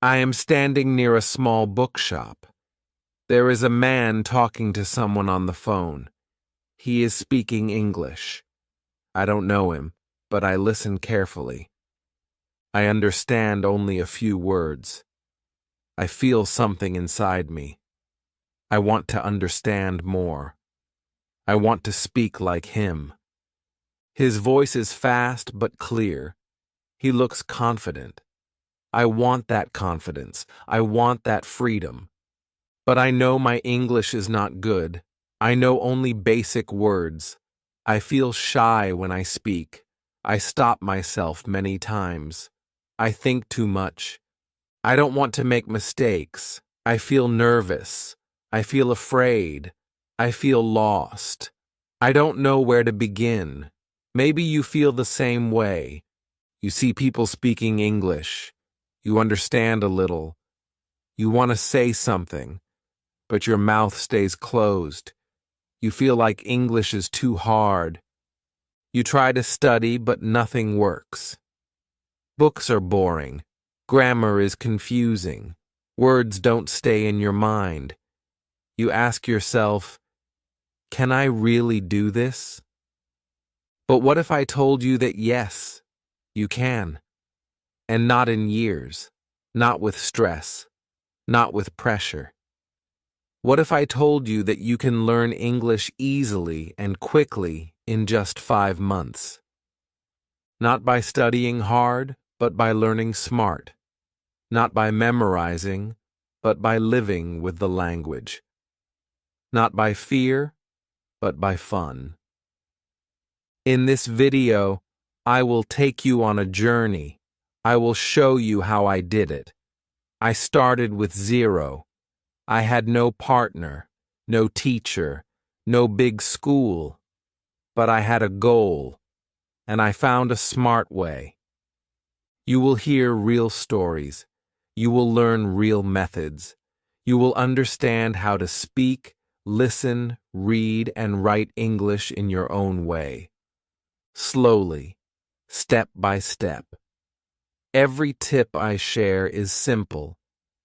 I am standing near a small bookshop. There is a man talking to someone on the phone. He is speaking English. I don't know him, but I listen carefully. I understand only a few words. I feel something inside me. I want to understand more. I want to speak like him. His voice is fast but clear. He looks confident. I want that confidence. I want that freedom. But I know my English is not good. I know only basic words. I feel shy when I speak. I stop myself many times. I think too much. I don't want to make mistakes. I feel nervous. I feel afraid. I feel lost. I don't know where to begin. Maybe you feel the same way. You see people speaking English. You understand a little. You want to say something, but your mouth stays closed. You feel like English is too hard. You try to study, but nothing works. Books are boring. Grammar is confusing. Words don't stay in your mind. You ask yourself, can I really do this? But what if I told you that yes, you can? And not in years, not with stress, not with pressure. What if I told you that you can learn English easily and quickly in just 5 months? Not by studying hard, but by learning smart. Not by memorizing, but by living with the language. Not by fear, but by fun. In this video, I will take you on a journey. I will show you how I did it. I started with 0. I had no partner, no teacher, no big school. But I had a goal, and I found a smart way. You will hear real stories. You will learn real methods. You will understand how to speak, listen, read, and write English in your own way. Slowly, step by step. Every tip I share is simple.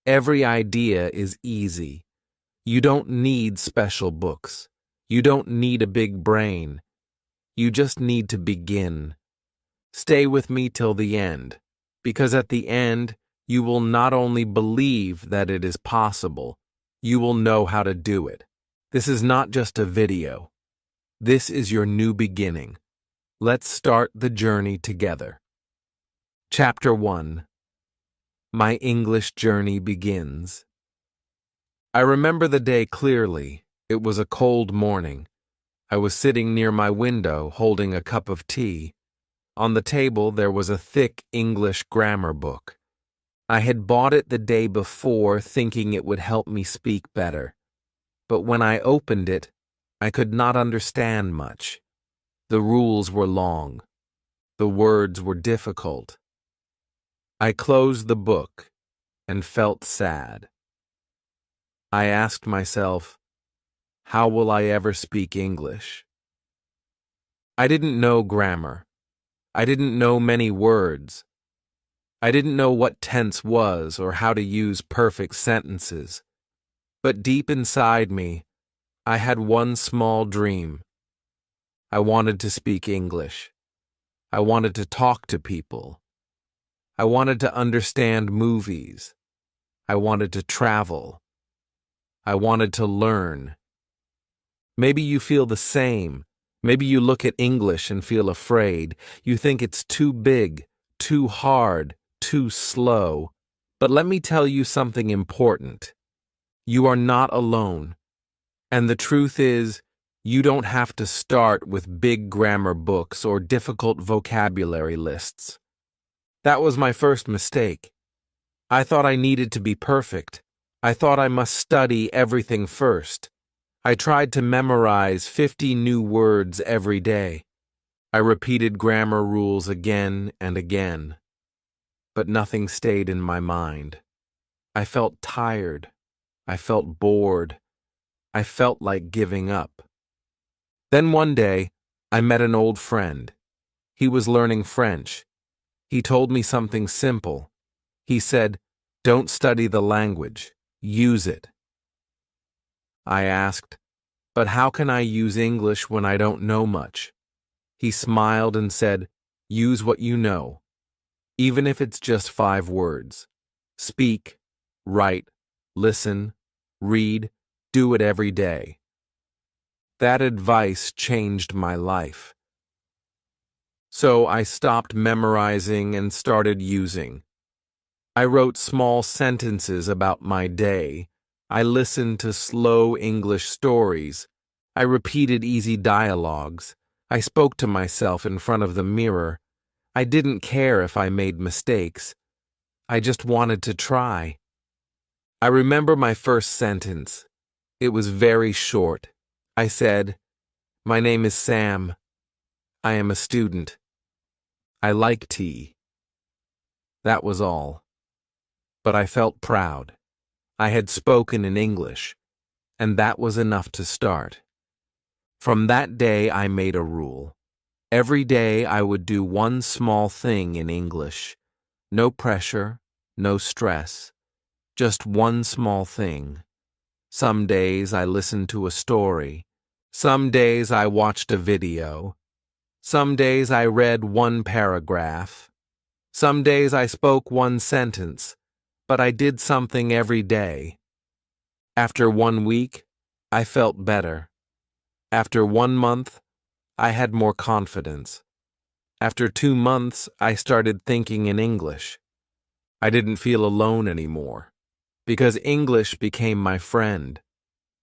Every idea is easy. You don't need special books. You don't need a big brain. You just need to begin. Stay with me till the end, because at the end, you will not only believe that it is possible, you will know how to do it. This is not just a video. This is your new beginning. Let's start the journey together. Chapter 1. My English journey begins. I remember the day clearly. It was a cold morning. I was sitting near my window holding a cup of tea. On the table there was a thick English grammar book. I had bought it the day before thinking it would help me speak better. But when I opened it, I could not understand much. The rules were long. The words were difficult. I closed the book and felt sad. I asked myself, how will I ever speak English? I didn't know grammar. I didn't know many words. I didn't know what tense was or how to use perfect sentences. But deep inside me, I had one small dream. I wanted to speak English. I wanted to talk to people. I wanted to understand movies. I wanted to travel. I wanted to learn. Maybe you feel the same. Maybe you look at English and feel afraid. You think it's too big, too hard, too slow. But let me tell you something important. You are not alone. And the truth is, you don't have to start with big grammar books or difficult vocabulary lists. That was my first mistake. I thought I needed to be perfect. I thought I must study everything first. I tried to memorize 50 new words every day. I repeated grammar rules again and again. But nothing stayed in my mind. I felt tired. I felt bored. I felt like giving up. Then one day, I met an old friend. He was learning French. He told me something simple. He said, Don't study the language. Use it. I asked, but how can I use English when I don't know much? He smiled and said, use what you know, even if it's just 5 words. Speak, write, listen, read, do it every day. That advice changed my life. So I stopped memorizing and started using. I wrote small sentences about my day. I listened to slow English stories. I repeated easy dialogues. I spoke to myself in front of the mirror. I didn't care if I made mistakes. I just wanted to try. I remember my first sentence. It was very short. I said, "My name is Sam. I am a student. I like tea." That was all. But I felt proud. I had spoken in English, and that was enough to start. From that day, I made a rule. Every day I would do one small thing in English. No pressure, no stress. Just one small thing. Some days I listened to a story. Some days I watched a video. Some days I read one paragraph. Some days I spoke one sentence, but I did something every day. After 1 week, I felt better. After 1 month, I had more confidence. After 2 months, I started thinking in English. I didn't feel alone anymore, because English became my friend.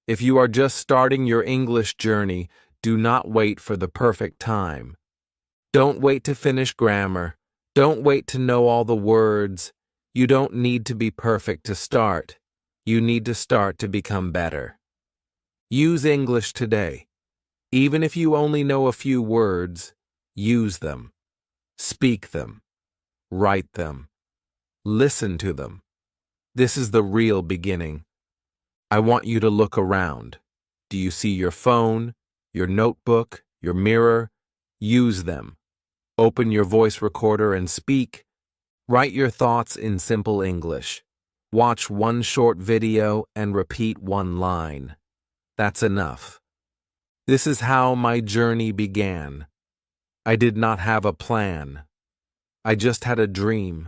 If you are just starting your English journey, do not wait for the perfect time. Don't wait to finish grammar. Don't wait to know all the words. You don't need to be perfect to start. You need to start to become better. Use English today. Even if you only know a few words, use them. Speak them. Write them. Listen to them. This is the real beginning. I want you to look around. Do you see your phone, your notebook, your mirror? Use them. Open your voice recorder and speak. Write your thoughts in simple English. Watch one short video and repeat one line. That's enough. This is how my journey began. I did not have a plan. I just had a dream.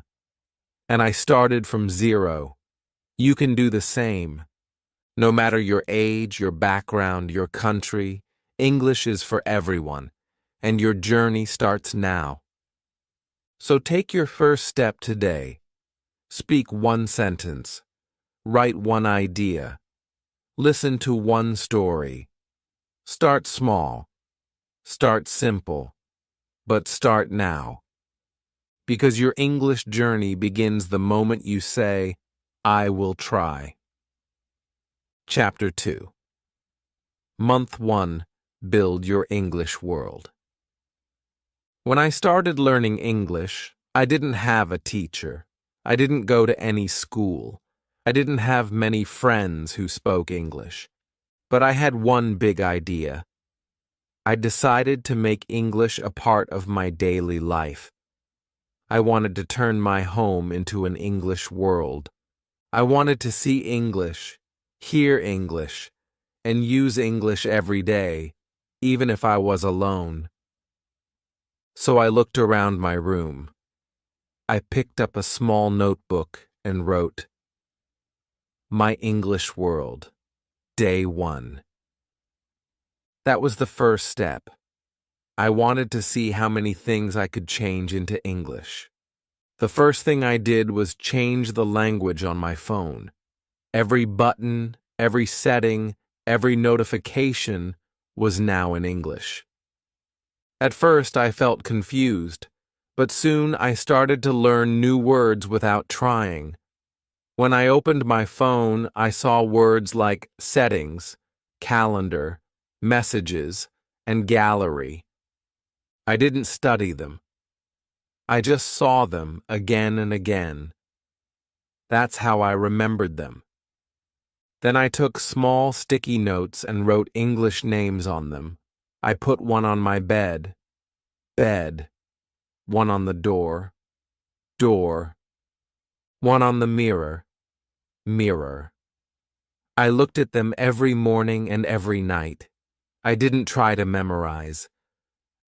And I started from zero. You can do the same. No matter your age, your background, your country, English is for everyone, and your journey starts now. So take your first step today. Speak one sentence. Write one idea. Listen to one story. Start small. Start simple. But start now. Because your English journey begins the moment you say, "I will try." Chapter 2. Month 1. Build your English world. When I started learning English, I didn't have a teacher. I didn't go to any school. I didn't have many friends who spoke English. But I had one big idea. I decided to make English a part of my daily life. I wanted to turn my home into an English world. I wanted to see English, hear English, and use English every day, even if I was alone. So I looked around my room. I picked up a small notebook and wrote, "My English World, Day 1." That was the first step. I wanted to see how many things I could change into English. The first thing I did was change the language on my phone. Every button, every setting, every notification was now in English. At first, I felt confused, but soon I started to learn new words without trying. When I opened my phone, I saw words like settings, calendar, messages, and gallery. I didn't study them. I just saw them again and again. That's how I remembered them. Then I took small sticky notes and wrote English names on them. I put one on my bed, bed, one on the door, door, one on the mirror, Mirror. I looked at them every morning and every night. I didn't try to memorize.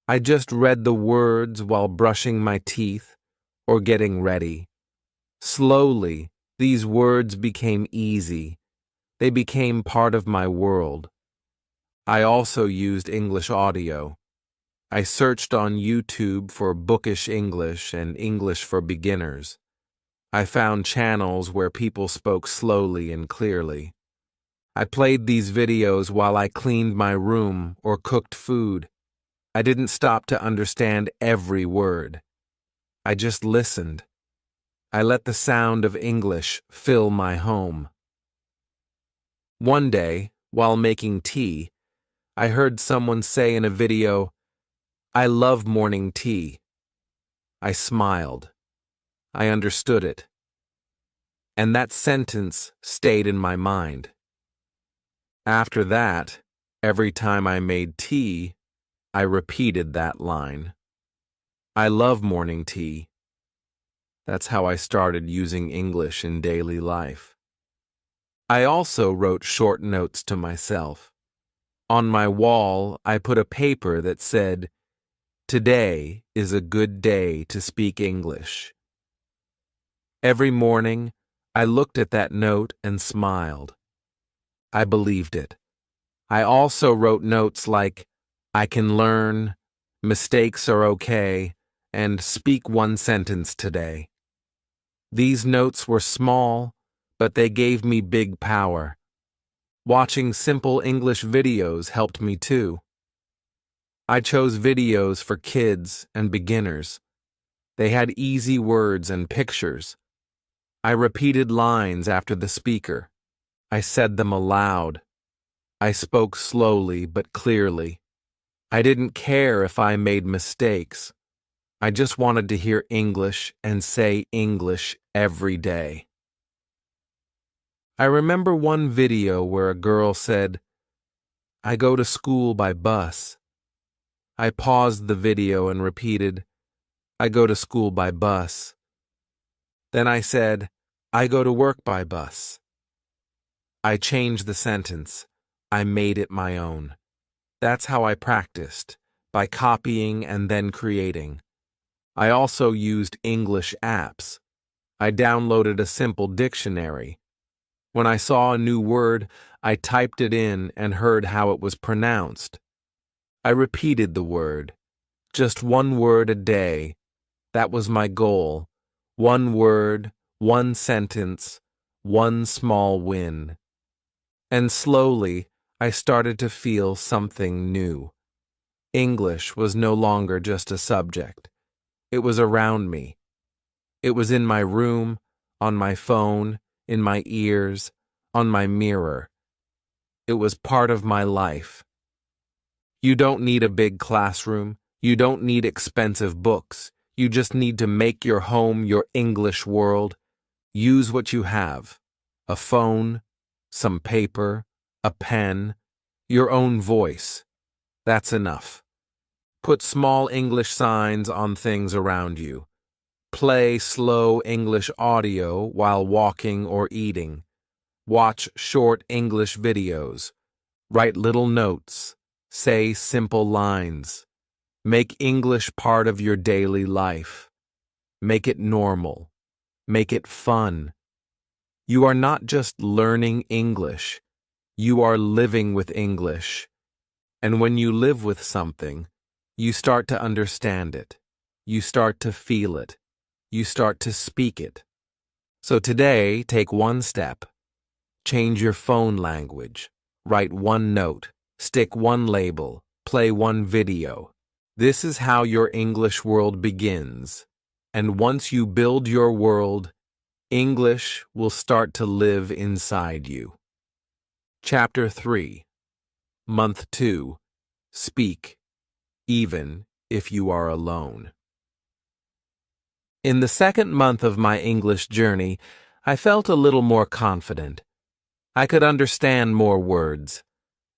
I just read the words while brushing my teeth or getting ready. Slowly, these words became easy. They became part of my world. I also used English audio. I searched on YouTube for Bookish English and English for Beginners. I found channels where people spoke slowly and clearly. I played these videos while I cleaned my room or cooked food. I didn't stop to understand every word. I just listened. I let the sound of English fill my home. One day, while making tea, I heard someone say in a video, "I love morning tea." I smiled. I understood it. And that sentence stayed in my mind. After that, every time I made tea, I repeated that line. I love morning tea. That's how I started using English in daily life. I also wrote short notes to myself. On my wall, I put a paper that said, "Today is a good day to speak English." Every morning, I looked at that note and smiled. I believed it. I also wrote notes like, "I can learn," "Mistakes are okay," and "Speak one sentence today." These notes were small, but they gave me big power. Watching simple English videos helped me too. I chose videos for kids and beginners. They had easy words and pictures. I repeated lines after the speaker. I said them aloud. I spoke slowly but clearly. I didn't care if I made mistakes. I just wanted to hear English and say English every day. I remember one video where a girl said, "I go to school by bus." I paused the video and repeated, "I go to school by bus." Then I said, "I go to work by bus." I changed the sentence. I made it my own. That's how I practiced, by copying and then creating. I also used English apps. I downloaded a simple dictionary. When I saw a new word, I typed it in and heard how it was pronounced. I repeated the word. Just one word a day. That was my goal. One word, one sentence, one small win. And slowly, I started to feel something new. English was no longer just a subject. It was around me. It was in my room, on my phone, in my ears, on my mirror. It was part of my life. You don't need a big classroom. You don't need expensive books. You just need to make your home your English world. Use what you have: a phone, some paper, a pen, your own voice. That's enough. Put small English signs on things around you. Play slow English audio while walking or eating. Watch short English videos. Write little notes. Say simple lines. Make English part of your daily life. Make it normal. Make it fun. You are not just learning English. You are living with English. And when you live with something, you start to understand it. You start to feel it. You start to speak it. So today, take one step. Change your phone language. Write one note. Stick one label. Play one video. This is how your English world begins. And once you build your world, English will start to live inside you. Chapter 3. Month 2. Speak, even if you are alone. In the second month of my English journey, I felt a little more confident. I could understand more words.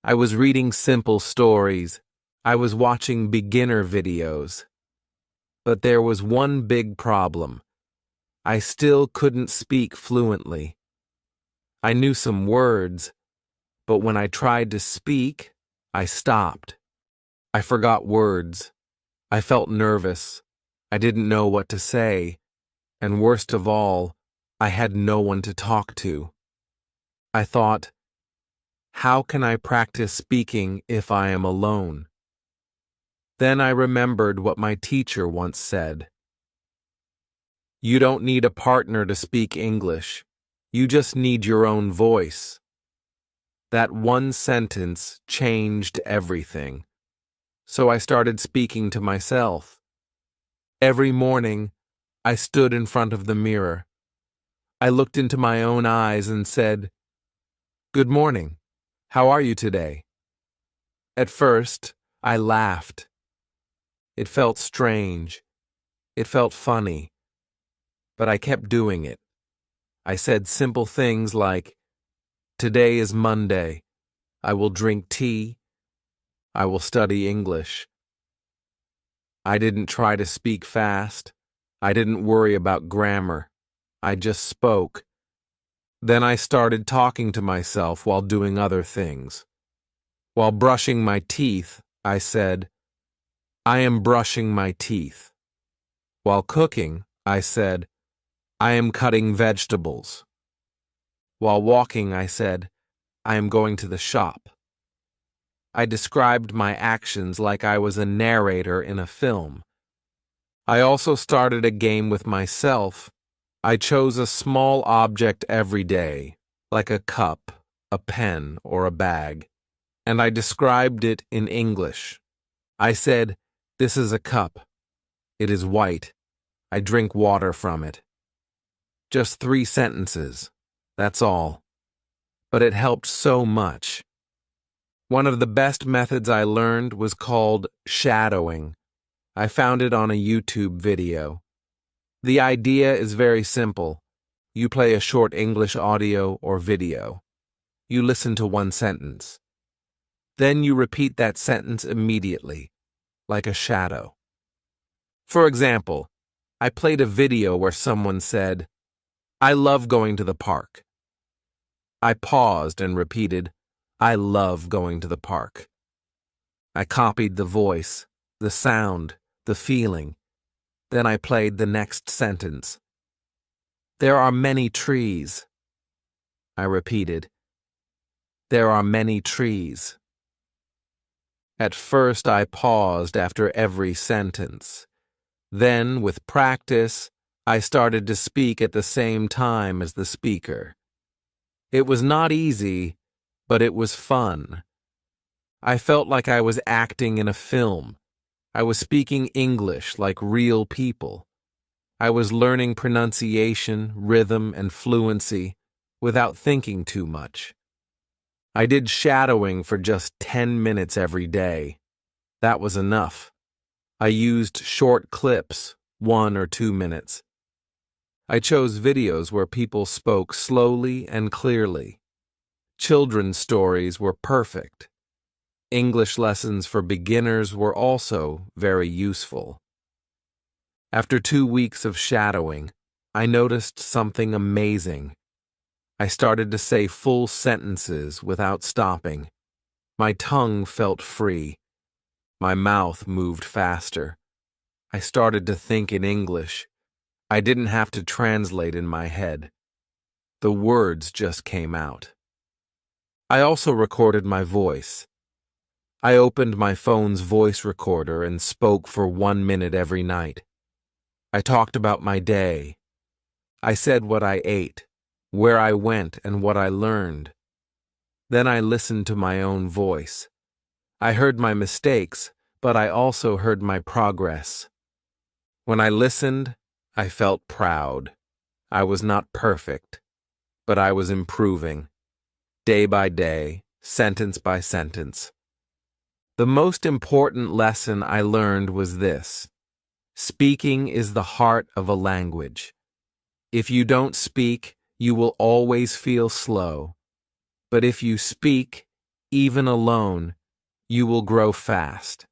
I was reading simple stories. I was watching beginner videos. But there was one big problem. I still couldn't speak fluently. I knew some words, but when I tried to speak, I stopped. I forgot words. I felt nervous. I didn't know what to say. And worst of all, I had no one to talk to. I thought, how can I practice speaking if I am alone? Then I remembered what my teacher once said. You don't need a partner to speak English. You just need your own voice. That one sentence changed everything. So I started speaking to myself. Every morning, I stood in front of the mirror. I looked into my own eyes and said, "Good morning. How are you today?" At first, I laughed. It felt strange. It felt funny. But I kept doing it. I said simple things like, "Today is Monday. I will drink tea. I will study English." I didn't try to speak fast. I didn't worry about grammar. I just spoke. Then I started talking to myself while doing other things. While brushing my teeth, I said, "I am brushing my teeth." While cooking, I said, "I am cutting vegetables." While walking, I said, "I am going to the shop." I described my actions like I was a narrator in a film. I also started a game with myself. I chose a small object every day, like a cup, a pen, or a bag, and I described it in English. I said, "This is a cup. It is white. I drink water from it." Just 3 sentences. That's all. But it helped so much. One of the best methods I learned was called shadowing. I found it on a YouTube video. The idea is very simple. You play a short English audio or video. You listen to one sentence. Then you repeat that sentence immediately, like a shadow. For example, I played a video where someone said, "I love going to the park." I paused and repeated, "I love going to the park." I copied the voice, the sound, the feeling. Then I played the next sentence. "There are many trees." I repeated, "There are many trees." At first I paused after every sentence. Then, with practice, I started to speak at the same time as the speaker. It was not easy, but it was fun. I felt like I was acting in a film. I was speaking English like real people. I was learning pronunciation, rhythm, and fluency without thinking too much. I did shadowing for just 10 minutes every day. That was enough. I used short clips, 1 or 2 minutes. I chose videos where people spoke slowly and clearly. Children's stories were perfect. English lessons for beginners were also very useful. After 2 weeks of shadowing, I noticed something amazing. I started to say full sentences without stopping. My tongue felt free. My mouth moved faster. I started to think in English. I didn't have to translate in my head. The words just came out. I also recorded my voice. I opened my phone's voice recorder and spoke for 1 minute every night. I talked about my day. I said what I ate, where I went, and what I learned. Then I listened to my own voice. I heard my mistakes, but I also heard my progress. When I listened, I felt proud. I was not perfect, but I was improving, day by day, sentence by sentence. The most important lesson I learned was this: speaking is the heart of a language. If you don't speak, you will always feel slow. But if you speak, even alone, you will grow fast.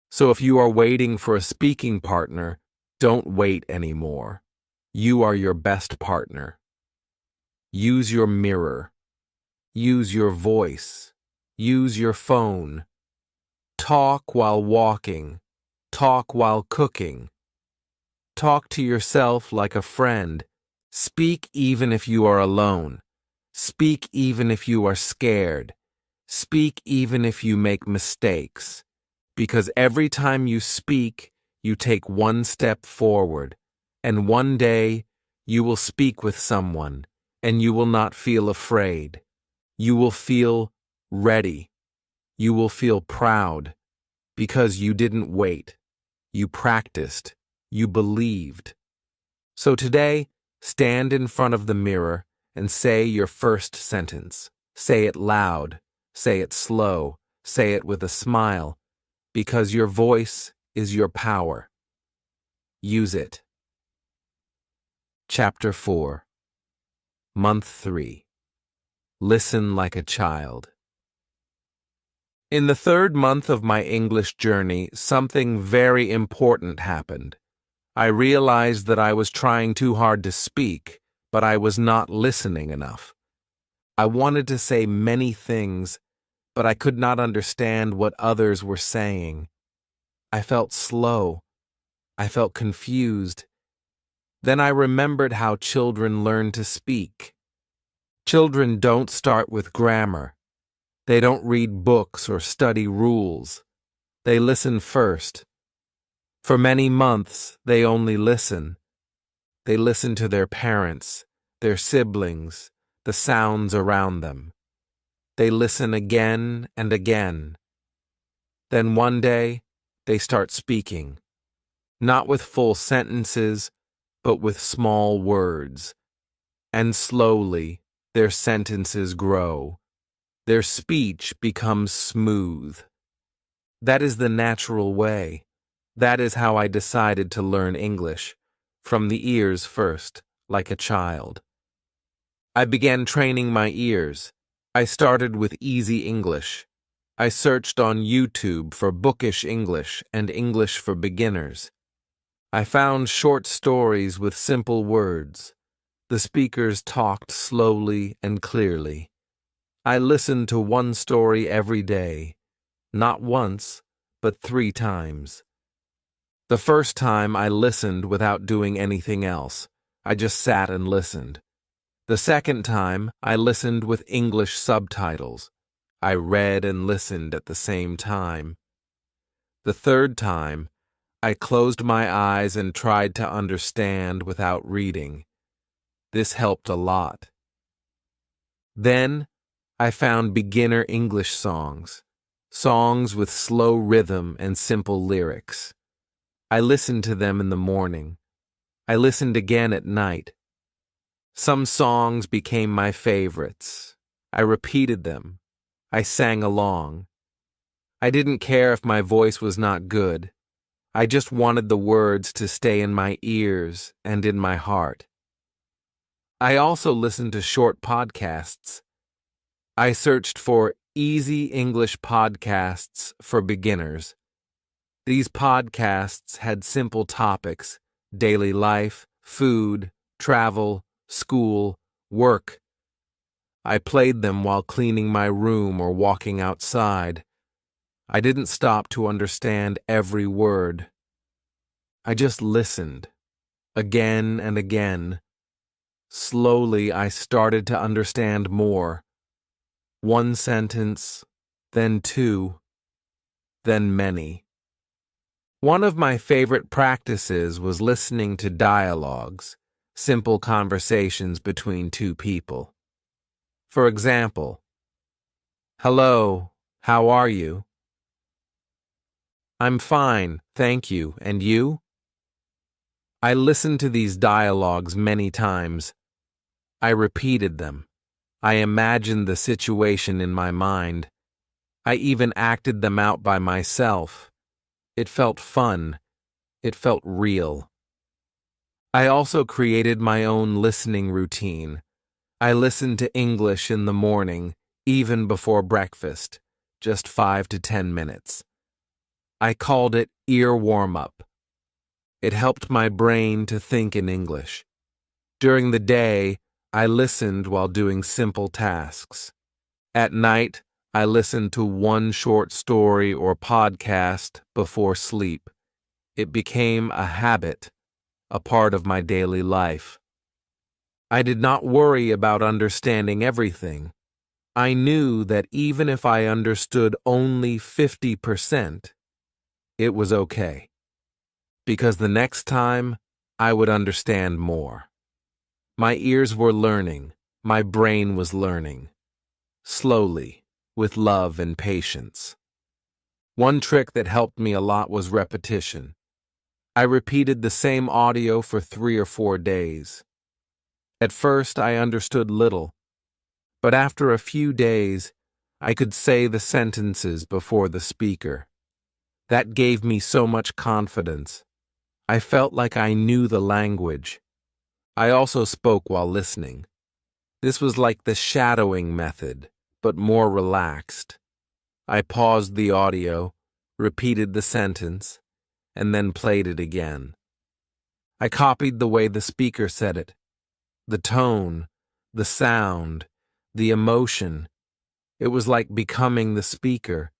So if you are waiting for a speaking partner, don't wait anymore. You are your best partner. Use your mirror. Use your voice. Use your phone. Talk while walking. Talk while cooking. Talk to yourself like a friend. Speak even if you are alone. Speak even if you are scared. Speak even if you make mistakes. Because every time you speak, you take one step forward. And one day, you will speak with someone, and you will not feel afraid. You will feel ready. You will feel proud. Because you didn't wait. You practiced. You believed. So today, stand in front of the mirror and say your first sentence. Say it loud. Say it slow. Say it with a smile. Because your voice is your power. Use it. Chapter 4. Month 3. Listen like a child. In the 3rd month of my English journey, something very important happened. I realized that I was trying too hard to speak, but I was not listening enough. I wanted to say many things, but I could not understand what others were saying. I felt slow. I felt confused. Then I remembered how children learn to speak. Children don't start with grammar. They don't read books or study rules. They listen first. For many months, they only listen. They listen to their parents, their siblings, the sounds around them. They listen again and again. Then one day, they start speaking. Not with full sentences, but with small words. And slowly, their sentences grow. Their speech becomes smooth. That is the natural way. That is how I decided to learn English, from the ears first, like a child. I began training my ears. I started with easy English. I searched on YouTube for bookish English and English for beginners. I found short stories with simple words. The speakers talked slowly and clearly. I listened to one story every day, not once, but 3 times. The first time I listened without doing anything else. I just sat and listened. The second time I listened with English subtitles. I read and listened at the same time. The third time, I closed my eyes and tried to understand without reading. This helped a lot. Then, I found beginner English songs with slow rhythm and simple lyrics. I listened to them in the morning. I listened again at night. Some songs became my favorites. I repeated them. I sang along. I didn't care if my voice was not good. I just wanted the words to stay in my ears and in my heart. I also listened to short podcasts. I searched for easy English podcasts for beginners. These podcasts had simple topics: daily life, food, travel, school, work. I played them while cleaning my room or walking outside. I didn't stop to understand every word. I just listened, again and again. Slowly, I started to understand more. 1 sentence, then 2, then many. One of my favorite practices was listening to dialogues, simple conversations between 2 people. For example, "Hello, how are you?" "I'm fine, thank you, and you?" I listened to these dialogues many times. I repeated them. I imagined the situation in my mind. I even acted them out by myself. It felt fun. It felt real. I also created my own listening routine. I listened to English in the morning, even before breakfast, just 5 to 10 minutes. I called it ear warm-up. It helped my brain to think in English. During the day, I listened while doing simple tasks. At night, I listened to one short story or podcast before sleep. It became a habit, a part of my daily life. I did not worry about understanding everything. I knew that even if I understood only 50%, it was okay. Because the next time, I would understand more. My ears were learning, my brain was learning. Slowly, with love and patience. One trick that helped me a lot was repetition. I repeated the same audio for 3 or 4 days. At first, I understood little, but after a few days, I could say the sentences before the speaker. That gave me so much confidence. I felt like I knew the language. I also spoke while listening. This was like the shadowing method, but more relaxed. I paused the audio, repeated the sentence, and then played it again. I copied the way the speaker said it. The tone, the sound, the emotion. It was like becoming the speaker.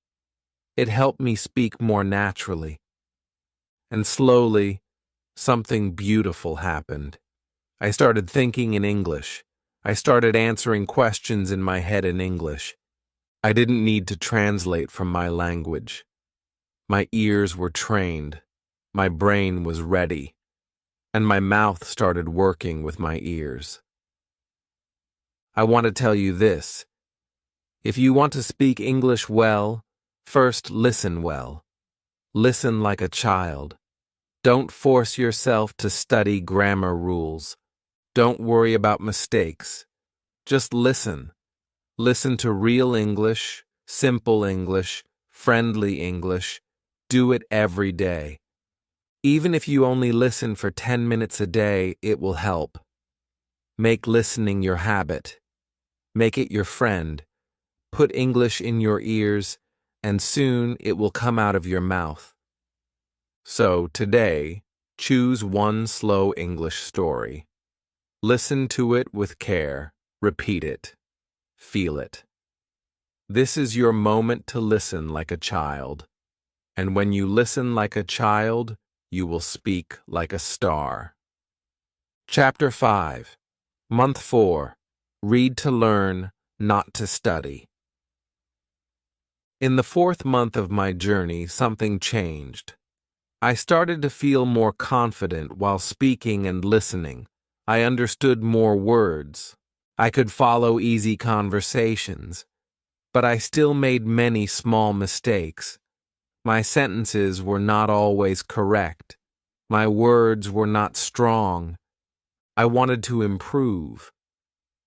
It helped me speak more naturally. And slowly, something beautiful happened. I started thinking in English. I started answering questions in my head in English. I didn't need to translate from my language. My ears were trained. My brain was ready. And my mouth started working with my ears. I want to tell you this. If you want to speak English well, first listen well. Listen like a child. Don't force yourself to study grammar rules. Don't worry about mistakes. Just listen. Listen to real English, simple English, friendly English. Do it every day. Even if you only listen for 10 minutes a day, it will help. Make listening your habit. Make it your friend. Put English in your ears, and soon it will come out of your mouth. So today, choose one slow English story. Listen to it with care. Repeat it. Feel it. This is your moment to listen like a child. And when you listen like a child, you will speak like a star. Chapter 5. Month 4. Read to learn, not to study. In the 4th month of my journey, something changed. I started to feel more confident while speaking and listening. I understood more words. I could follow easy conversations. But I still made many small mistakes. My sentences were not always correct. My words were not strong. I wanted to improve.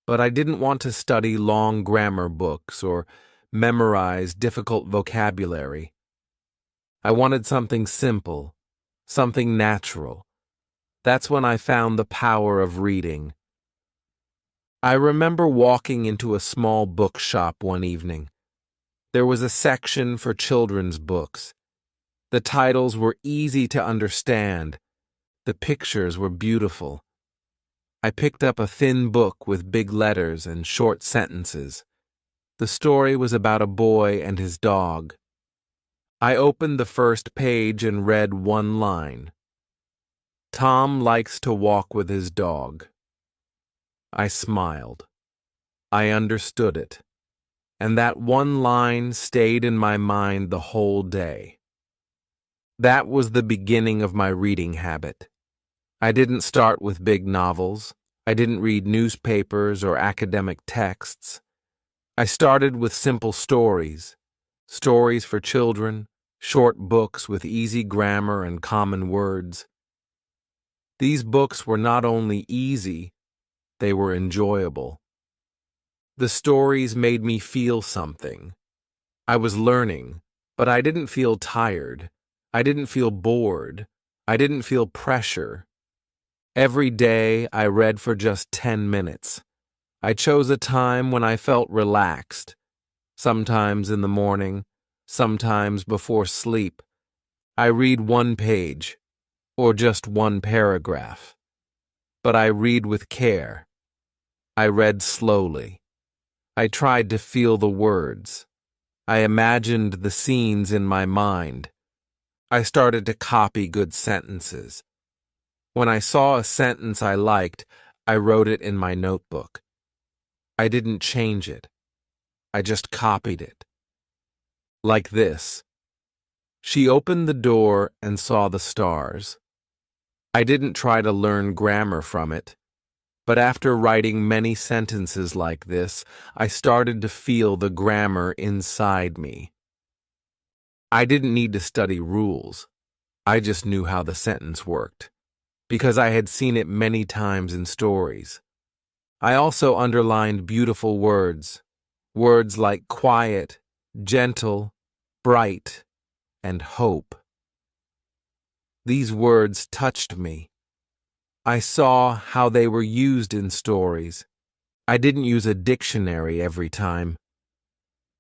But I didn't want to study long grammar books or memorize difficult vocabulary. I wanted something simple, something natural. That's when I found the power of reading. I remember walking into a small bookshop one evening. There was a section for children's books. The titles were easy to understand. The pictures were beautiful. I picked up a thin book with big letters and short sentences. The story was about a boy and his dog. I opened the first page and read one line. Tom likes to walk with his dog. I smiled. I understood it. And that one line stayed in my mind the whole day. That was the beginning of my reading habit. I didn't start with big novels. I didn't read newspapers or academic texts. I started with simple stories, stories for children, short books with easy grammar and common words. These books were not only easy, they were enjoyable. The stories made me feel something. I was learning, but I didn't feel tired. I didn't feel bored. I didn't feel pressure. Every day I read for just 10 minutes. I chose a time when I felt relaxed, sometimes in the morning, sometimes before sleep. I read one page, or just one paragraph. But I read with care. I read slowly. I tried to feel the words. I imagined the scenes in my mind. I started to copy good sentences. When I saw a sentence I liked, I wrote it in my notebook. I didn't change it. I just copied it. Like this. She opened the door and saw the stars. I didn't try to learn grammar from it, but after writing many sentences like this, I started to feel the grammar inside me. I didn't need to study rules. I just knew how the sentence worked, because I had seen it many times in stories. I also underlined beautiful words, words like quiet, gentle, bright, and hope. These words touched me. I saw how they were used in stories. I didn't use a dictionary every time.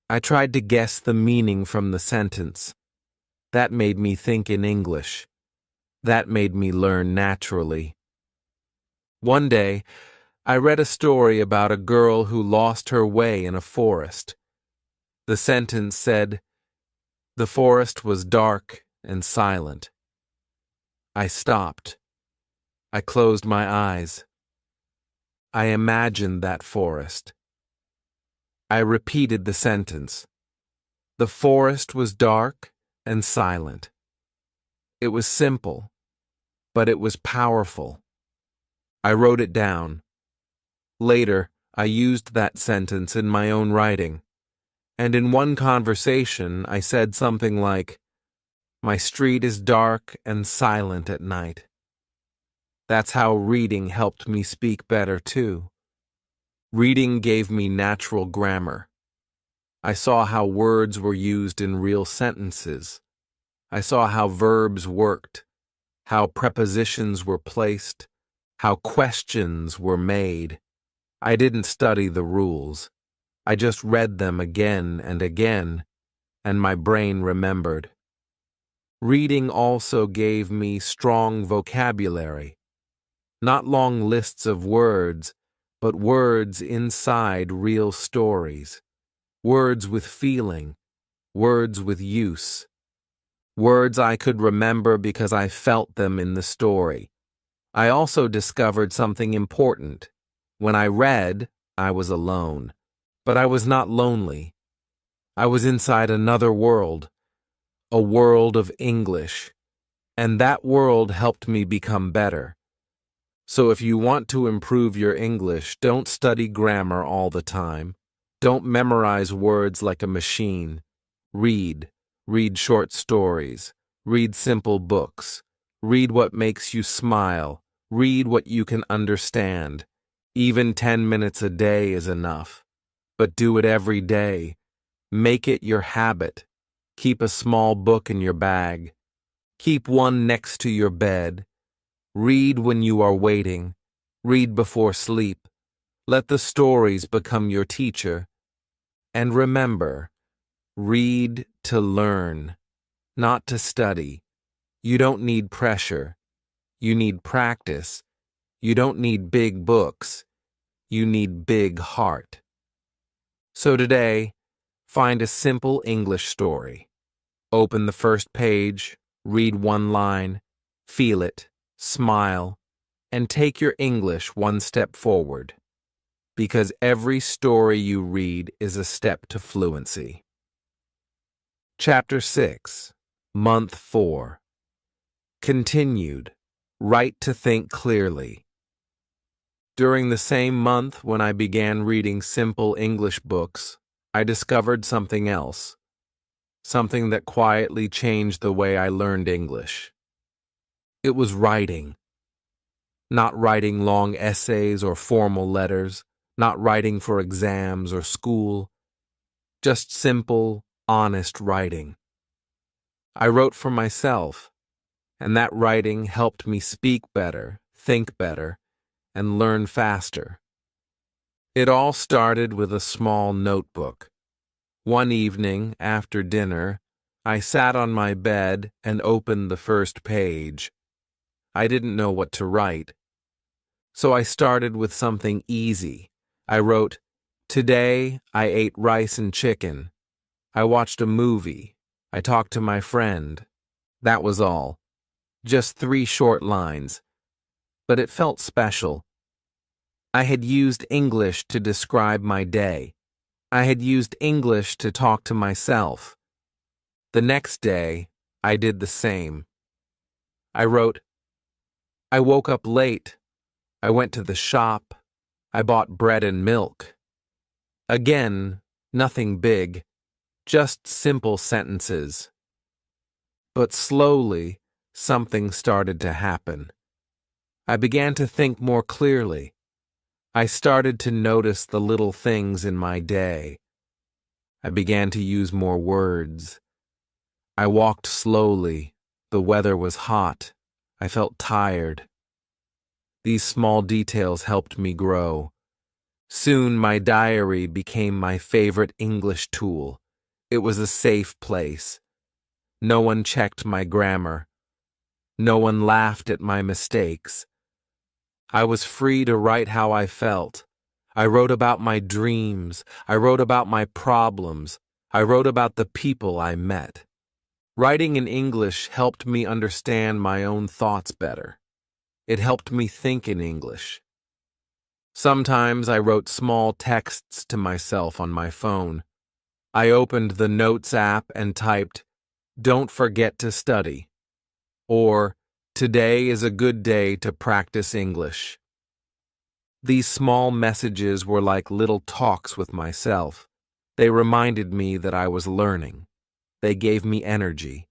I tried to guess the meaning from the sentence. That made me think in English. That made me learn naturally. One day, I read a story about a girl who lost her way in a forest. The sentence said, "The forest was dark and silent." I stopped. I closed my eyes. I imagined that forest. I repeated the sentence. The forest was dark and silent. It was simple, but it was powerful. I wrote it down. Later, I used that sentence in my own writing, and in one conversation I said something like, "My street is dark and silent at night." That's how reading helped me speak better, too. Reading gave me natural grammar. I saw how words were used in real sentences. I saw how verbs worked, how prepositions were placed, how questions were made. I didn't study the rules. I just read them again and again, and my brain remembered. Reading also gave me strong vocabulary. Not long lists of words, but words inside real stories. Words with feeling, words with use. Words I could remember because I felt them in the story. I also discovered something important. When I read, I was alone. But I was not lonely. I was inside another world, a world of English. And that world helped me become better. So if you want to improve your English, don't study grammar all the time. Don't memorize words like a machine. Read. Read short stories. Read simple books. Read what makes you smile. Read what you can understand. Even 10 minutes a day is enough. But do it every day. Make it your habit. Keep a small book in your bag. Keep one next to your bed. Read when you are waiting. Read before sleep. Let the stories become your teacher. And remember, read to learn, not to study. You don't need pressure. You need practice. You don't need big books. You need big heart. So today, find a simple English story. Open the first page, read one line, feel it, smile, and take your English one step forward. Because every story you read is a step to fluency. Chapter 6, Month 4. Continued. Write to think clearly. During the same month when I began reading simple English books, I discovered something else. Something that quietly changed the way I learned English. It was writing. Not writing long essays or formal letters, not writing for exams or school, just simple, honest writing. I wrote for myself, and that writing helped me speak better, think better, and learn faster. It all started with a small notebook. One evening, after dinner, I sat on my bed and opened the first page. I didn't know what to write. So I started with something easy, I wrote, "Today I ate rice and chicken. I watched a movie. I talked to my friend." That was all. Just 3 short lines. But it felt special. I had used English to describe my day. I had used English to talk to myself. The next day, I did the same. I wrote, "I woke up late. I went to the shop. I bought bread and milk." Again, nothing big, just simple sentences. But slowly, something started to happen. I began to think more clearly. I started to notice the little things in my day. I began to use more words. I walked slowly. The weather was hot. I felt tired. These small details helped me grow. Soon my diary became my favorite English tool. It was a safe place. No one checked my grammar. No one laughed at my mistakes. I was free to write how I felt. I wrote about my dreams. I wrote about my problems. I wrote about the people I met. Writing in English helped me understand my own thoughts better. It helped me think in English. Sometimes I wrote small texts to myself on my phone. I opened the Notes app and typed, "Don't forget to study," or "Today is a good day to practice English." These small messages were like little talks with myself. They reminded me that I was learning. They gave me energy.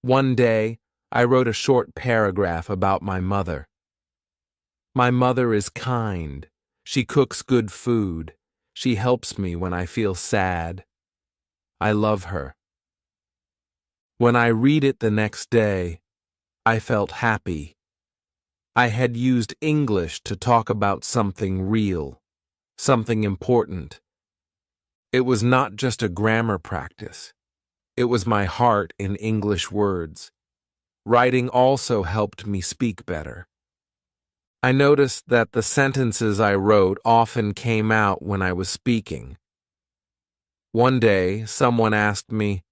One day, I wrote a short paragraph about my mother. "My mother is kind. She cooks good food. She helps me when I feel sad. I love her." When I read it the next day, I felt happy. I had used English to talk about something real, something important. It was not just a grammar practice. It was my heart in English words. Writing also helped me speak better. I noticed that the sentences I wrote often came out when I was speaking. One day, someone asked me,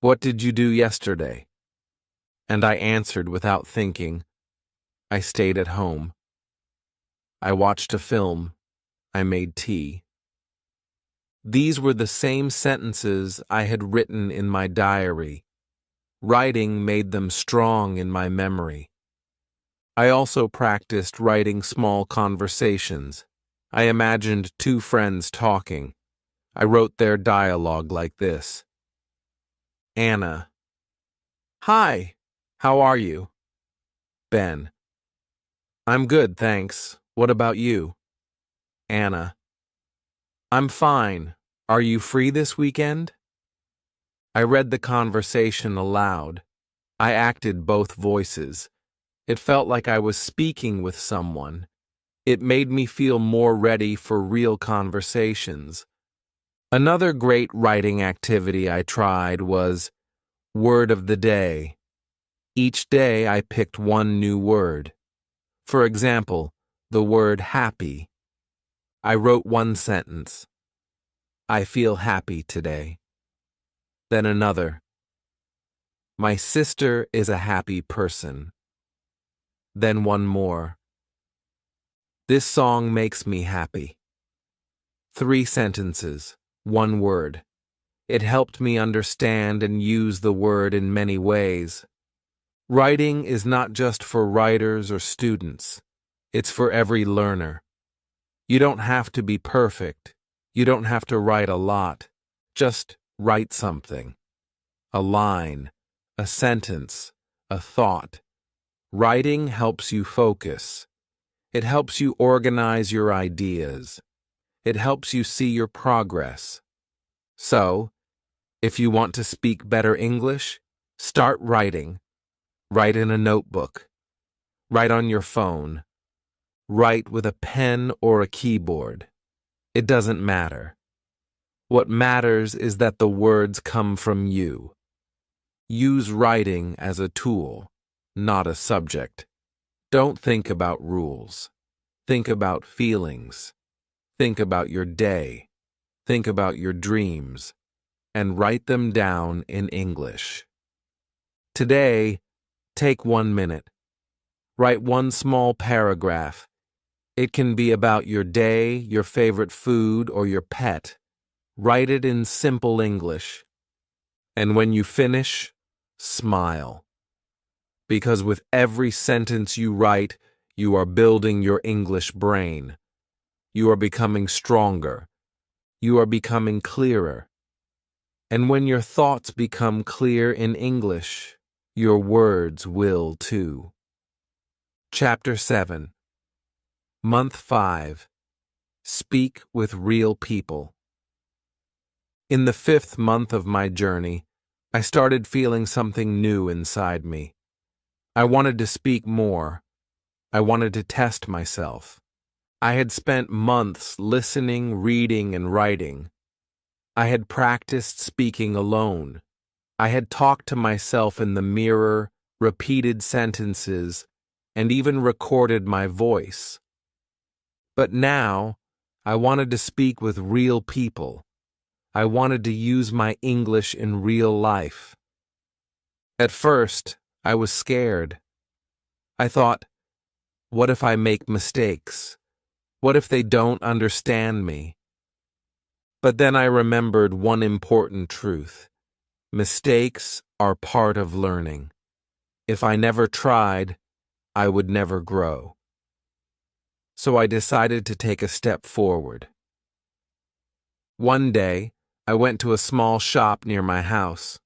"What did you do yesterday?" And I answered without thinking, "I stayed at home. I watched a film. I made tea." These were the same sentences I had written in my diary. Writing made them strong in my memory. I also practiced writing small conversations. I imagined 2 friends talking. I wrote their dialogue like this. Anna: "Hi, how are you?" Ben: "I'm good, thanks. What about you?" Anna: "I'm fine. Are you free this weekend?" I read the conversation aloud. I acted both voices. It felt like I was speaking with someone. It made me feel more ready for real conversations. Another great writing activity I tried was Word of the Day. Each day I picked one new word. For example, the word happy. I wrote one sentence. "I feel happy today." Then another. "My sister is a happy person." Then one more. "This song makes me happy." 3 sentences, 1 word. It helped me understand and use the word in many ways. Writing is not just for writers or students. It's for every learner. You don't have to be perfect. You don't have to write a lot. Just write something. A line, a sentence, a thought. Writing helps you focus. It helps you organize your ideas. It helps you see your progress. So, if you want to speak better English, start writing. Write in a notebook. Write on your phone. Write with a pen or a keyboard. It doesn't matter. What matters is that the words come from you. Use writing as a tool, not a subject. Don't think about rules. Think about feelings. Think about your day. Think about your dreams. And write them down in English. Today, take 1 minute. Write one small paragraph. It can be about your day, your favorite food, or your pet. Write it in simple English. And when you finish, smile. Because with every sentence you write, you are building your English brain. You are becoming stronger. You are becoming clearer. And when your thoughts become clear in English, your words will too. Chapter 7. Month 5. Speak with real people. In the 5th month of my journey, I started feeling something new inside me. I wanted to speak more. I wanted to test myself. I had spent months listening, reading, and writing. I had practiced speaking alone. I had talked to myself in the mirror, repeated sentences, and even recorded my voice. But now, I wanted to speak with real people. I wanted to use my English in real life. At first, I was scared. I thought, what if I make mistakes? What if they don't understand me? But then I remembered one important truth. Mistakes are part of learning. If I never tried, I would never grow. So I decided to take a step forward. One day, I went to a small shop near my house.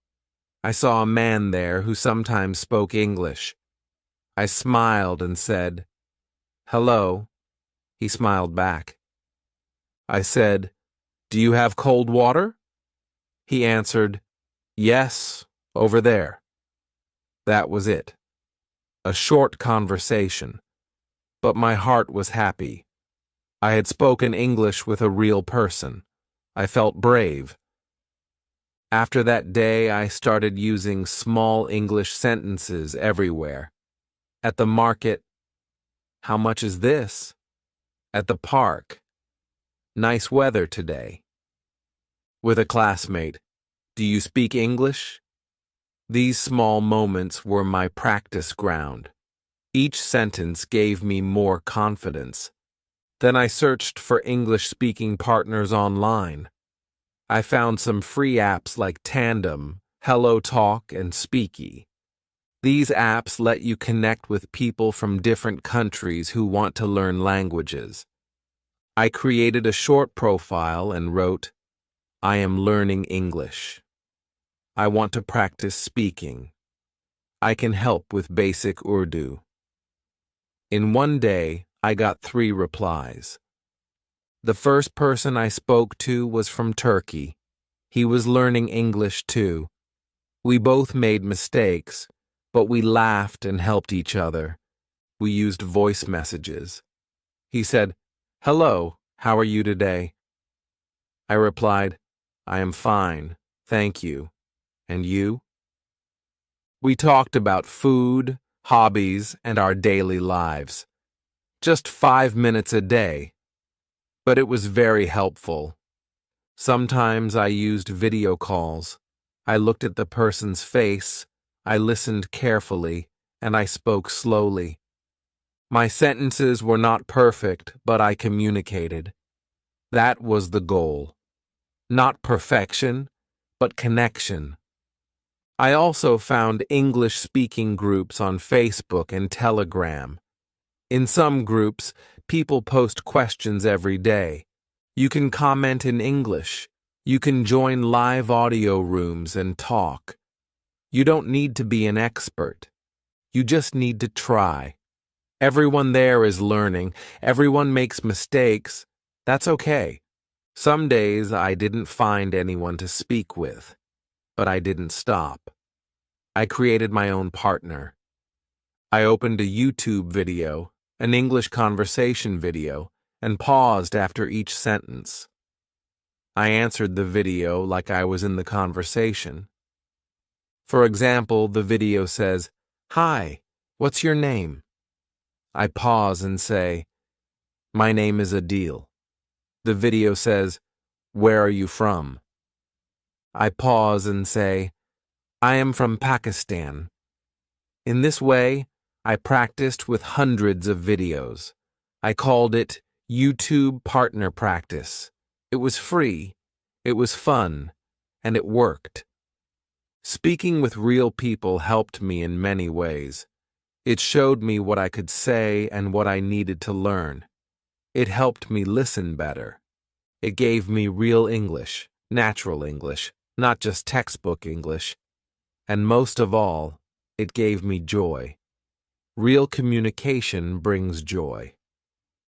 I saw a man there who sometimes spoke English. I smiled and said, "Hello." He smiled back. I said, "Do you have cold water?" He answered, "Yes, over there." That was it. A short conversation, but my heart was happy. I had spoken English with a real person. I felt brave. After that day, I started using small English sentences everywhere. At the market, "How much is this?" At the park, "Nice weather today." With a classmate, "Do you speak English?" These small moments were my practice ground. Each sentence gave me more confidence. Then I searched for English-speaking partners online. I found some free apps like Tandem, HelloTalk, and Speaky. These apps let you connect with people from different countries who want to learn languages. I created a short profile and wrote, "I am learning English. I want to practice speaking. I can help with basic Urdu." In one day, I got 3 replies. The first person I spoke to was from Turkey. He was learning English too. We both made mistakes, but we laughed and helped each other. We used voice messages. He said, "Hello, how are you today?" I replied, "I am fine, thank you. And you?" We talked about food, hobbies, and our daily lives. Just 5 minutes a day. But it was very helpful. Sometimes I used video calls. I looked at the person's face, I listened carefully, and I spoke slowly. My sentences were not perfect, but I communicated. That was the goal. Not perfection, but connection. I also found English-speaking groups on Facebook and Telegram. In some groups, people post questions every day. You can comment in English. You can join live audio rooms and talk. You don't need to be an expert. You just need to try. Everyone there is learning. Everyone makes mistakes. That's okay. Some days I didn't find anyone to speak with, but I didn't stop. I created my own partner. I opened a YouTube video, an English conversation video, and paused after each sentence. I answered the video like I was in the conversation. For example, the video says, "Hi, what's your name?" I pause and say, My name is Adil. The video says, "Where are you from?" I pause and say, "I am from Pakistan." In this way, I practiced with hundreds of videos. I called it YouTube Partner Practice. It was free, it was fun, and it worked. Speaking with real people helped me in many ways. It showed me what I could say and what I needed to learn. It helped me listen better. It gave me real English, natural English, not just textbook English. And most of all, it gave me joy. Real communication brings joy.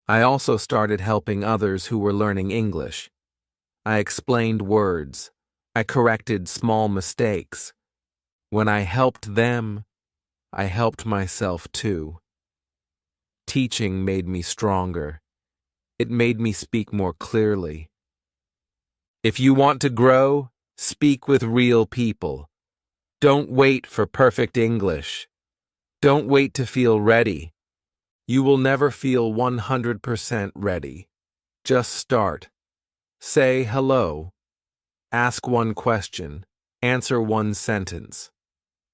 I also started helping others who were learning English. I explained words. I corrected small mistakes. When I helped them, I helped myself too. Teaching made me stronger. It made me speak more clearly. If you want to grow, speak with real people. Don't wait for perfect English. Don't wait to feel ready. You will never feel 100% ready. Just start. Say hello. Ask one question. Answer one sentence.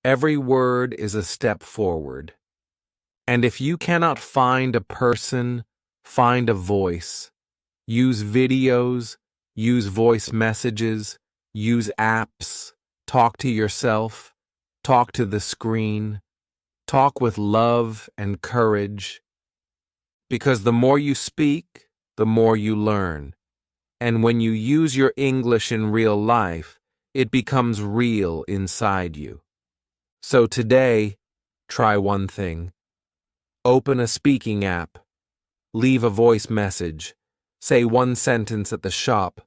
Every word is a step forward. And if you cannot find a person, find a voice. Use videos, use voice messages, use apps, talk to yourself, talk to the screen, talk with love and courage. Because the more you speak, the more you learn. And when you use your English in real life, it becomes real inside you. So today, try one thing. Open a speaking app. Leave a voice message. Say one sentence at the shop.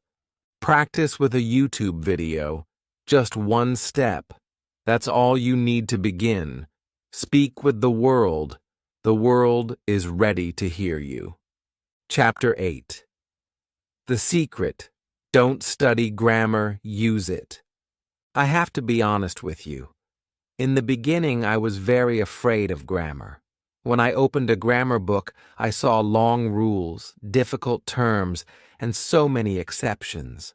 Practice with a YouTube video. Just one step. That's all you need to begin. Speak with the world. The world is ready to hear you. Chapter 8. The secret. Don't study grammar, use it. I have to be honest with you. In the beginning, I was very afraid of grammar. When I opened a grammar book, I saw long rules, difficult terms, and so many exceptions.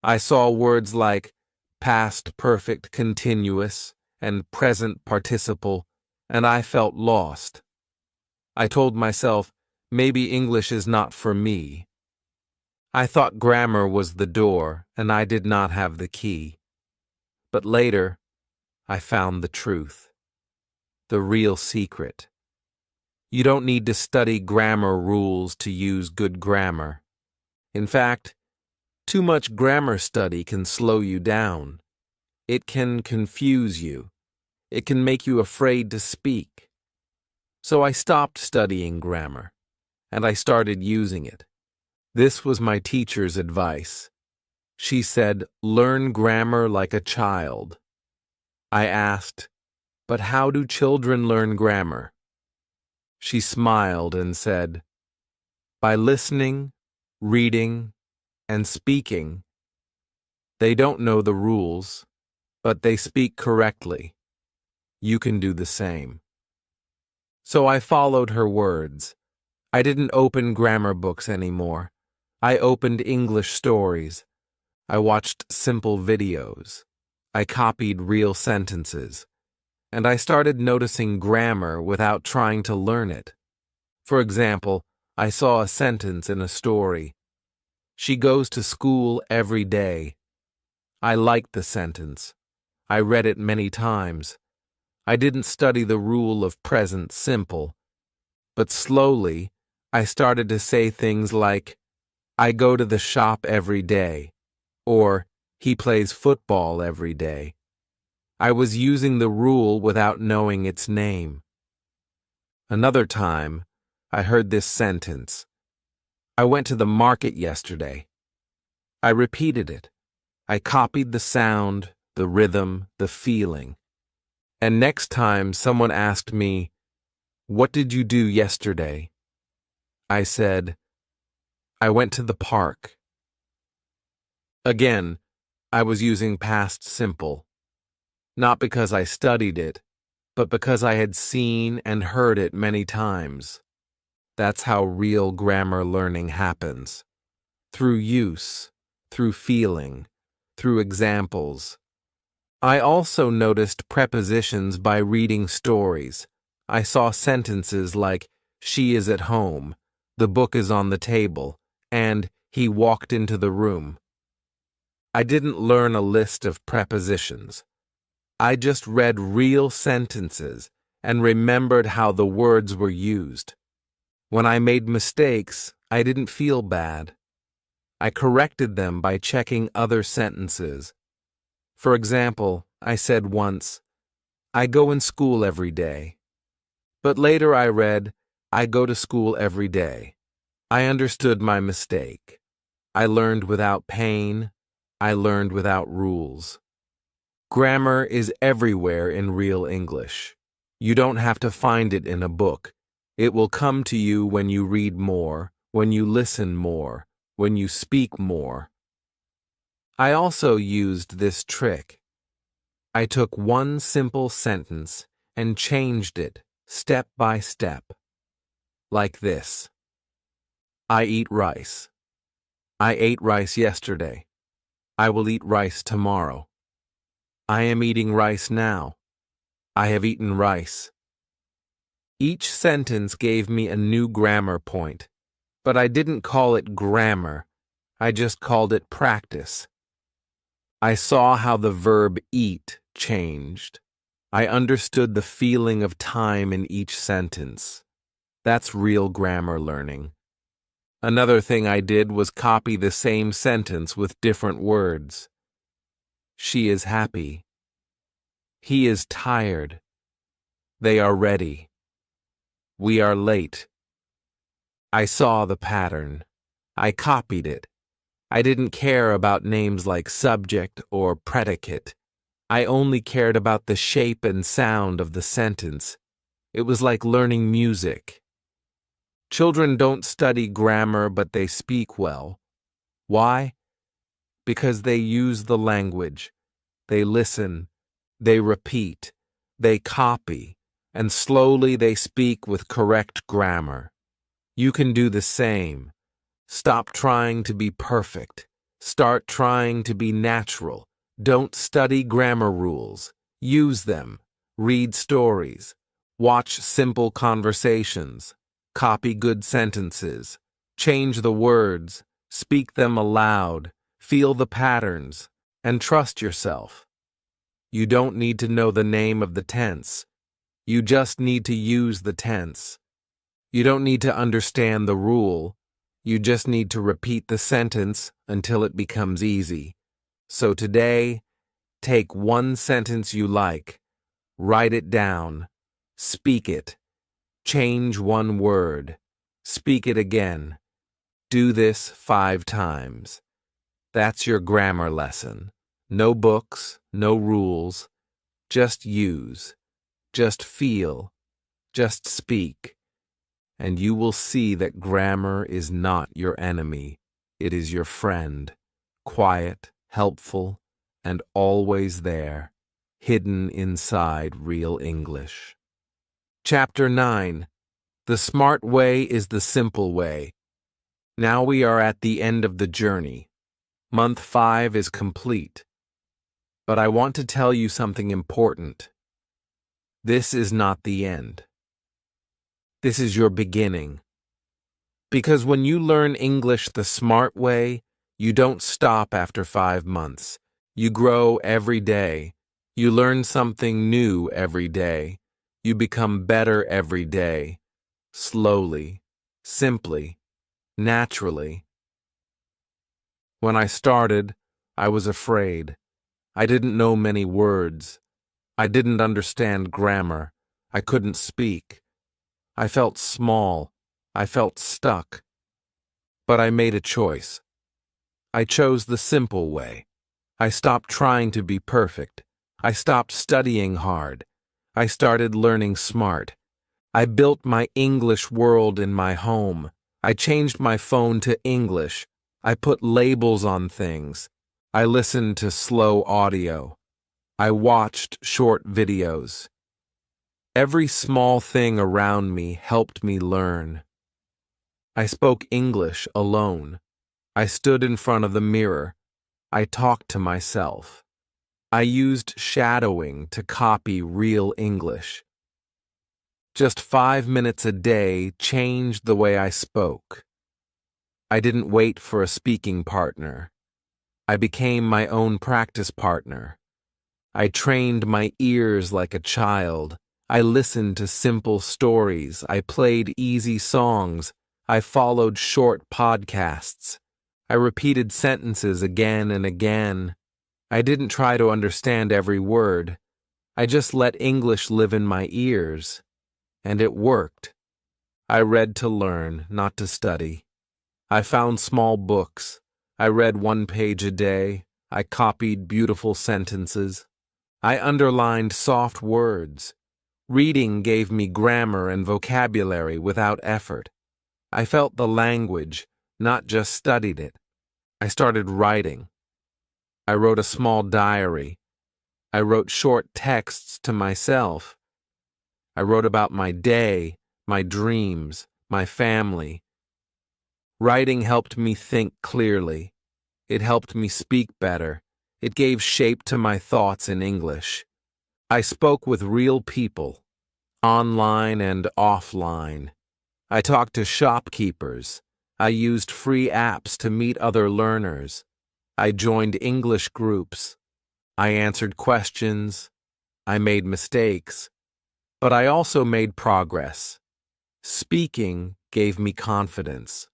I saw words like past perfect continuous and present participle, and I felt lost. I told myself, maybe English is not for me. I thought grammar was the door, and I did not have the key. But later, I found the truth, the real secret. You don't need to study grammar rules to use good grammar. In fact, too much grammar study can slow you down. It can confuse you. It can make you afraid to speak. So I stopped studying grammar, and I started using it. This was my teacher's advice. She said, "Learn grammar like a child." I asked, "But how do children learn grammar?" She smiled and said, "By listening, reading, and speaking. They don't know the rules, but they speak correctly. You can do the same." So I followed her words. I didn't open grammar books anymore. I opened English stories. I watched simple videos. I copied real sentences. And I started noticing grammar without trying to learn it. For example, I saw a sentence in a story. She goes to school every day. I liked the sentence. I read it many times. I didn't study the rule of present simple. But slowly, I started to say things like, "I go to the shop every day," or "He plays football every day." I was using the rule without knowing its name. Another time, I heard this sentence. "I went to the market yesterday." I repeated it. I copied the sound, the rhythm, the feeling. And next time someone asked me, "What did you do yesterday?" I said, "I went to the park." Again, I was using past simple. Not because I studied it, but because I had seen and heard it many times. That's how real grammar learning happens. Through use, through feeling, through examples. I also noticed prepositions by reading stories. I saw sentences like, "She is at home," "The book is on the table," and "He walked into the room." I didn't learn a list of prepositions. I just read real sentences and remembered how the words were used. When I made mistakes, I didn't feel bad. I corrected them by checking other sentences. For example, I said once, "I go in school every day." But later I read, "I go to school every day." I understood my mistake. I learned without pain. I learned without rules. Grammar is everywhere in real English. You don't have to find it in a book. It will come to you when you read more, when you listen more, when you speak more. I also used this trick. I took one simple sentence and changed it step by step. Like this. I eat rice. I ate rice yesterday. I will eat rice tomorrow. I am eating rice now. I have eaten rice. Each sentence gave me a new grammar point, but I didn't call it grammar. I just called it practice. I saw how the verb eat changed. I understood the feeling of time in each sentence. That's real grammar learning. Another thing I did was copy the same sentence with different words. She is happy. He is tired. They are ready. We are late. I saw the pattern. I copied it. I didn't care about names like subject or predicate. I only cared about the shape and sound of the sentence. It was like learning music. Children don't study grammar, but they speak well. Why? Because they use the language. They listen. They repeat. They copy. And slowly they speak with correct grammar. You can do the same. Stop trying to be perfect. Start trying to be natural. Don't study grammar rules. Use them. Read stories. Watch simple conversations. Copy good sentences. Change the words. Speak them aloud. Feel the patterns. And trust yourself. You don't need to know the name of the tense. You just need to use the tense. You don't need to understand the rule. You just need to repeat the sentence until it becomes easy. So today, take one sentence you like, write it down, speak it, change one word, speak it again. Do this 5 times. That's your grammar lesson. No books, no rules. Just use. Just feel. Just speak. And you will see that grammar is not your enemy. It is your friend. Quiet, helpful, and always there, hidden inside real English. Chapter 9. The smart way is the simple way. Now we are at the end of the journey. Month 5 is complete. But I want to tell you something important. This is not the end. This is your beginning. Because when you learn English the smart way, you don't stop after 5 months. You grow every day. You learn something new every day. You become better every day. Slowly, simply, naturally. When I started, I was afraid. I didn't know many words. I didn't understand grammar. I couldn't speak. I felt small. I felt stuck. But I made a choice. I chose the simple way. I stopped trying to be perfect. I stopped studying hard. I started learning smart. I built my English world in my home. I changed my phone to English. I put labels on things. I listened to slow audio. I watched short videos. Every small thing around me helped me learn. I spoke English alone. I stood in front of the mirror. I talked to myself. I used shadowing to copy real English. Just 5 minutes a day changed the way I spoke. I didn't wait for a speaking partner. I became my own practice partner. I trained my ears like a child. I listened to simple stories. I played easy songs. I followed short podcasts. I repeated sentences again and again. I didn't try to understand every word. I just let English live in my ears. And it worked. I read to learn, not to study. I found small books. I read 1 page a day. I copied beautiful sentences. I underlined soft words. Reading gave me grammar and vocabulary without effort. I felt the language, not just studied it. I started writing. I wrote a small diary. I wrote short texts to myself. I wrote about my day, my dreams, my family. Writing helped me think clearly. It helped me speak better. It gave shape to my thoughts in English. I spoke with real people, online and offline. I talked to shopkeepers. I used free apps to meet other learners. I joined English groups. I answered questions. I made mistakes. But I also made progress. Speaking gave me confidence.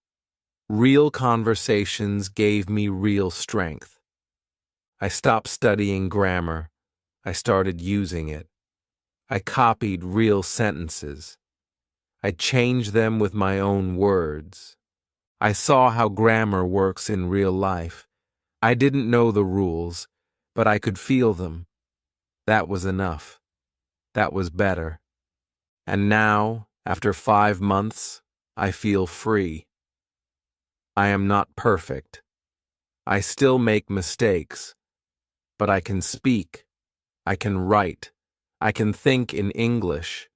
Real conversations gave me real strength. I stopped studying grammar. I started using it. I copied real sentences. I changed them with my own words. I saw how grammar works in real life. I didn't know the rules, but I could feel them. That was enough. That was better. And now, after 5 months, I feel free. I am not perfect. I still make mistakes, but I can speak. I can write. I can think in English.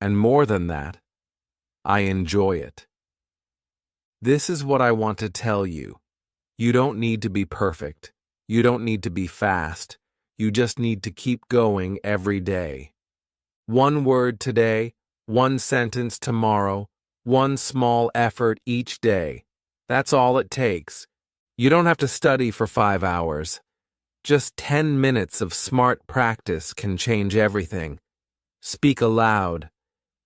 And more than that, I enjoy it. This is what I want to tell you. You don't need to be perfect. You don't need to be fast. You just need to keep going every day. 1 word today, 1 sentence tomorrow, 1 small effort each day. That's all it takes. You don't have to study for 5 hours. Just 10 minutes of smart practice can change everything. Speak aloud.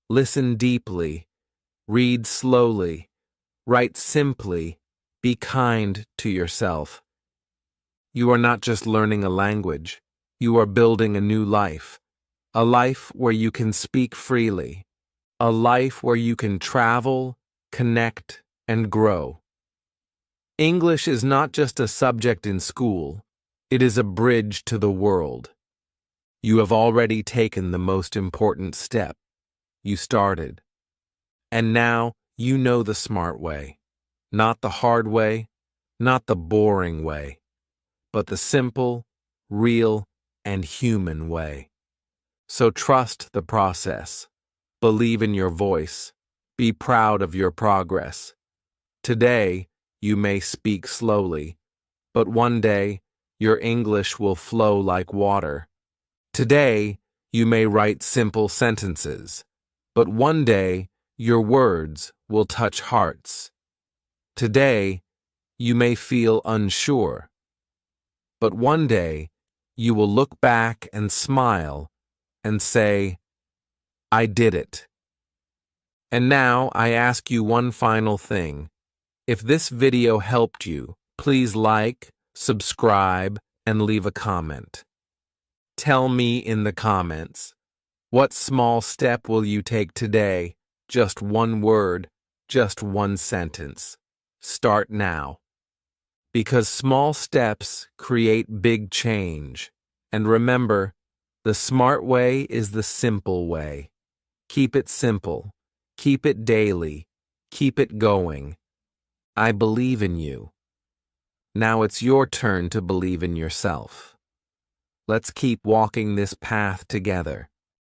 Listen deeply. Read slowly. Write simply. Be kind to yourself. You are not just learning a language. You are building a new life. A life where you can speak freely. A life where you can travel, connect, and grow. English is not just a subject in school. It is a bridge to the world. You have already taken the most important step. You started. And now you know the smart way. Not the hard way, not the boring way, but the simple, real, and human way. So trust the process. Believe in your voice. Be proud of your progress. Today, you may speak slowly, but one day, your English will flow like water. Today, you may write simple sentences, but one day, your words will touch hearts. Today, you may feel unsure, but one day, you will look back and smile and say, I did it. And now I ask you one final thing. If this video helped you, please like, subscribe, and leave a comment. Tell me in the comments, what small step will you take today? Just 1 word, just 1 sentence. Start now. Because small steps create big change. And remember, the smart way is the simple way. Keep it simple. Keep it daily. Keep it going. I believe in you. Now it's your turn to believe in yourself. Let's keep walking this path together.